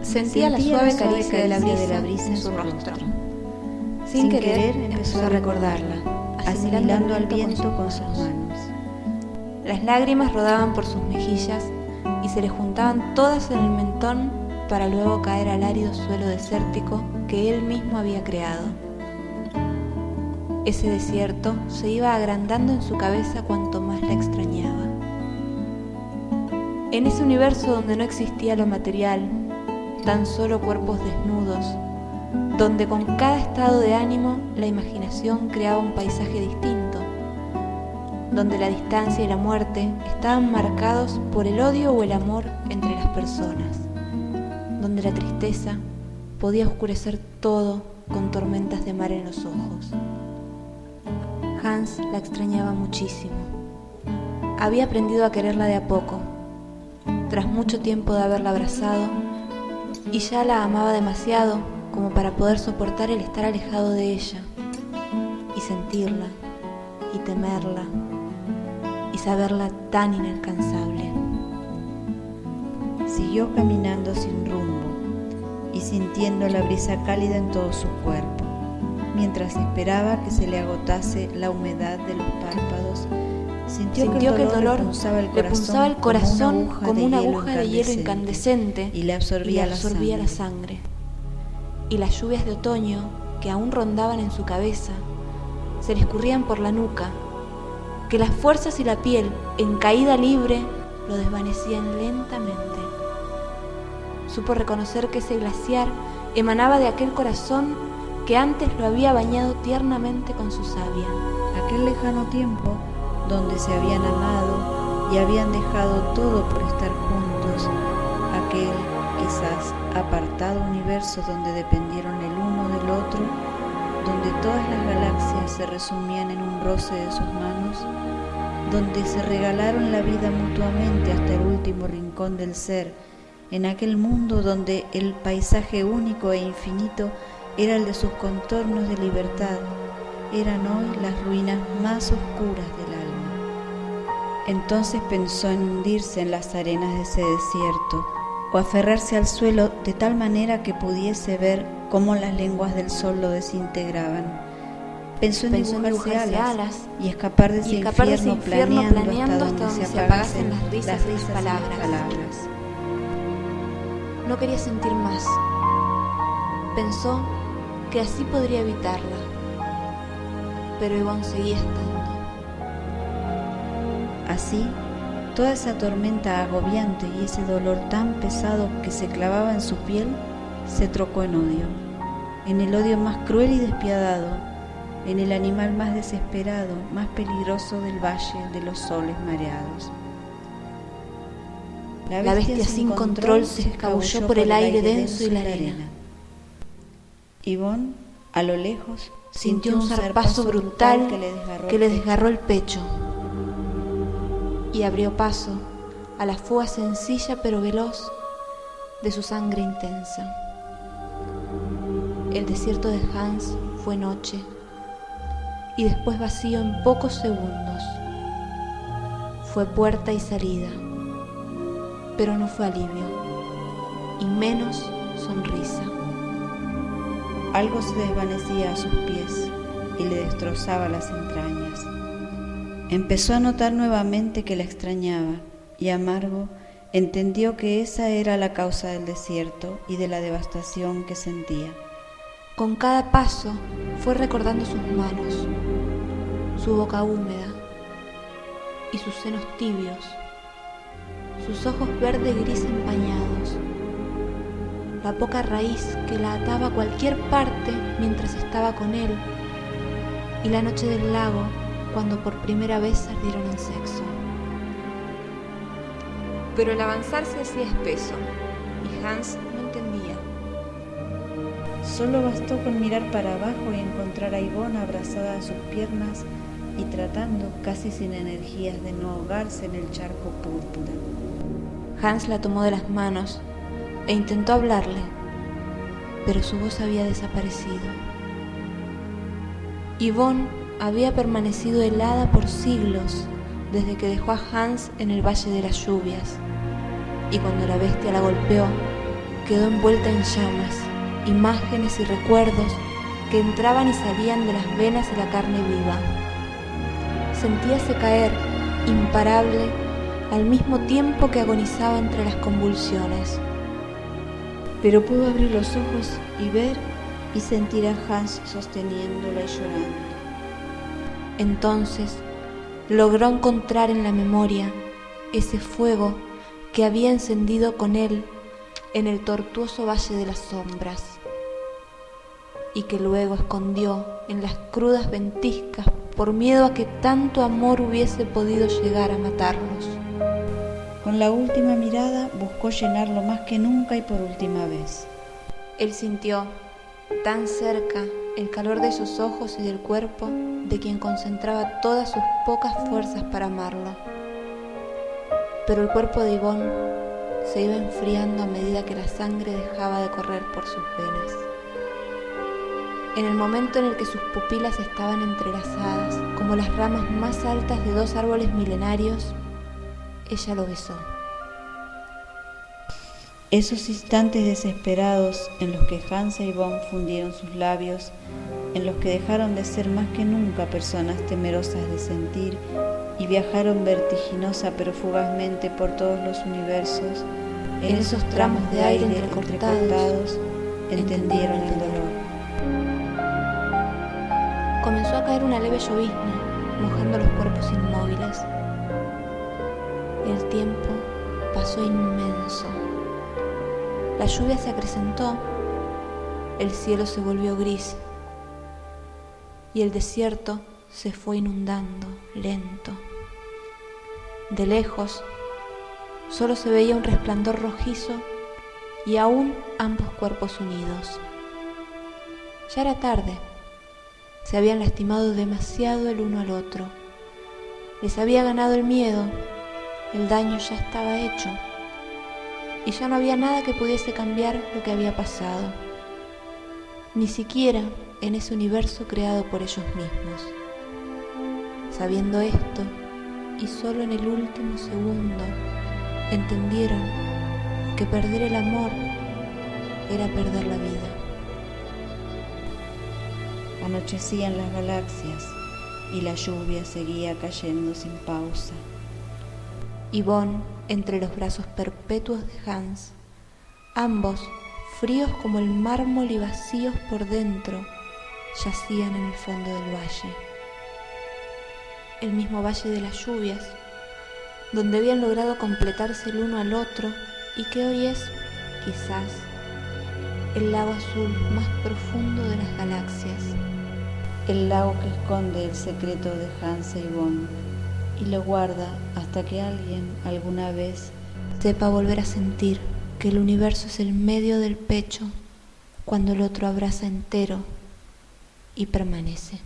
Sentía la suave caricia de la brisa en su rostro. Sin querer empezó a recordarla, asimilando al viento con sus manos. Las lágrimas rodaban por sus mejillas y se le juntaban todas en el mentón para luego caer al árido suelo desértico que él mismo había creado. Ese desierto se iba agrandando en su cabeza cuanto más la extrañaba. En ese universo donde no existía lo material, tan solo cuerpos desnudos, donde con cada estado de ánimo la imaginación creaba un paisaje distinto, donde la distancia y la muerte estaban marcados por el odio o el amor entre las personas, donde la tristeza podía oscurecer todo con tormentas de mar en los ojos. Hans la extrañaba muchísimo. Había aprendido a quererla de a poco, tras mucho tiempo de haberla abrazado, y ya la amaba demasiado como para poder soportar el estar alejado de ella, y sentirla, y temerla, y saberla tan inalcanzable. Siguió caminando sin rumbo y sintiendo la brisa cálida en todo su cuerpo, mientras esperaba que se le agotase la humedad de los párpados. Sintió que el dolor le punzaba el corazón como una aguja de hielo incandescente y le absorbía la sangre. Y las lluvias de otoño, que aún rondaban en su cabeza, se le escurrían por la nuca, que las fuerzas y la piel, en caída libre, lo desvanecían lentamente. Supo reconocer que ese glaciar emanaba de aquel corazón que antes lo había bañado tiernamente con su savia. Aquel lejano tiempo donde se habían amado y habían dejado todo por estar juntos, aquel quizás apartado universo donde dependieron el uno del otro, donde todas las galaxias se resumían en un roce de sus manos, donde se regalaron la vida mutuamente hasta el último rincón del ser, en aquel mundo donde el paisaje único e infinito era el de sus contornos de libertad, eran hoy las ruinas más oscuras del alma. Entonces pensó en hundirse en las arenas de ese desierto, o aferrarse al suelo de tal manera que pudiese ver cómo las lenguas del sol lo desintegraban. Pensó en dibujarse alas y escapar de ese infierno planeando hasta donde se apagasen las risas y las palabras. No quería sentir más. Pensó que así podría evitarla, pero Yvonne seguía estando. Así, toda esa tormenta agobiante y ese dolor tan pesado que se clavaba en su piel se trocó en odio, en el odio más cruel y despiadado, en el animal más desesperado, más peligroso del valle de los soles mareados. La bestia sin control se escabulló por el aire denso y la arena. Yvonne, a lo lejos, sintió un zarpazo brutal que le desgarró el pecho y abrió paso a la fuga sencilla pero veloz de su sangre intensa. El desierto de Hans fue noche y después vacío en pocos segundos. Fue puerta y salida, pero no fue alivio, y menos sonrisa. Algo se desvanecía a sus pies y le destrozaba las entrañas. Empezó a notar nuevamente que la extrañaba, y amargo entendió que esa era la causa del desierto y de la devastación que sentía. Con cada paso fue recordando sus manos, su boca húmeda y sus senos tibios, sus ojos verde gris empañados, la poca raíz que la ataba a cualquier parte mientras estaba con él, y la noche del lago cuando por primera vez ardieron en sexo. Pero el avanzar se hacía espeso y Hans no entendía. Solo bastó con mirar para abajo y encontrar a Yvonne abrazada a sus piernas y tratando, casi sin energías, de no ahogarse en el charco púrpura. Hans la tomó de las manos e intentó hablarle, pero su voz había desaparecido. Yvonne había permanecido helada por siglos desde que dejó a Hans en el Valle de las Lluvias, y cuando la bestia la golpeó, quedó envuelta en llamas, imágenes y recuerdos que entraban y salían de las venas de la carne viva. Sentíase caer, imparable, al mismo tiempo que agonizaba entre las convulsiones. Pero pudo abrir los ojos y ver y sentir a Hans sosteniéndola y llorando. Entonces logró encontrar en la memoria ese fuego que había encendido con él en el tortuoso Valle de las Sombras y que luego escondió en las crudas ventiscas por miedo a que tanto amor hubiese podido llegar a matarlos. Con la última mirada buscó llenarlo más que nunca y por última vez. Él sintió tan cerca el calor de sus ojos y del cuerpo de quien concentraba todas sus pocas fuerzas para amarlo. Pero el cuerpo de Yvonne se iba enfriando a medida que la sangre dejaba de correr por sus venas. En el momento en el que sus pupilas estaban entrelazadas, como las ramas más altas de dos árboles milenarios, ella lo besó. Esos instantes desesperados en los que Hans y Yvonne fundieron sus labios, en los que dejaron de ser más que nunca personas temerosas de sentir y viajaron vertiginosa pero fugazmente por todos los universos, en esos tramos de aire entrecortados, entendieron el dolor. Comenzó a caer una leve llovizna, mojando los cuerpos inmóviles. El tiempo pasó inmenso. La lluvia se acrecentó, el cielo se volvió gris y el desierto se fue inundando lento. De lejos solo se veía un resplandor rojizo y aún ambos cuerpos unidos. Ya era tarde, se habían lastimado demasiado el uno al otro, les había ganado el miedo, el daño ya estaba hecho. Y ya no había nada que pudiese cambiar lo que había pasado, ni siquiera en ese universo creado por ellos mismos. Sabiendo esto, y solo en el último segundo, entendieron que perder el amor era perder la vida. Anochecían las galaxias y la lluvia seguía cayendo sin pausa. Yvonne entre los brazos perpetuos de Hans, ambos, fríos como el mármol y vacíos por dentro, yacían en el fondo del valle. El mismo Valle de las Lluvias, donde habían logrado completarse el uno al otro y que hoy es, quizás, el lago azul más profundo de las galaxias. El lago que esconde el secreto de Hans y Yvonne y lo guarda hasta que alguien alguna vez sepa volver a sentir que el universo es el medio del pecho cuando el otro abraza entero y permanece.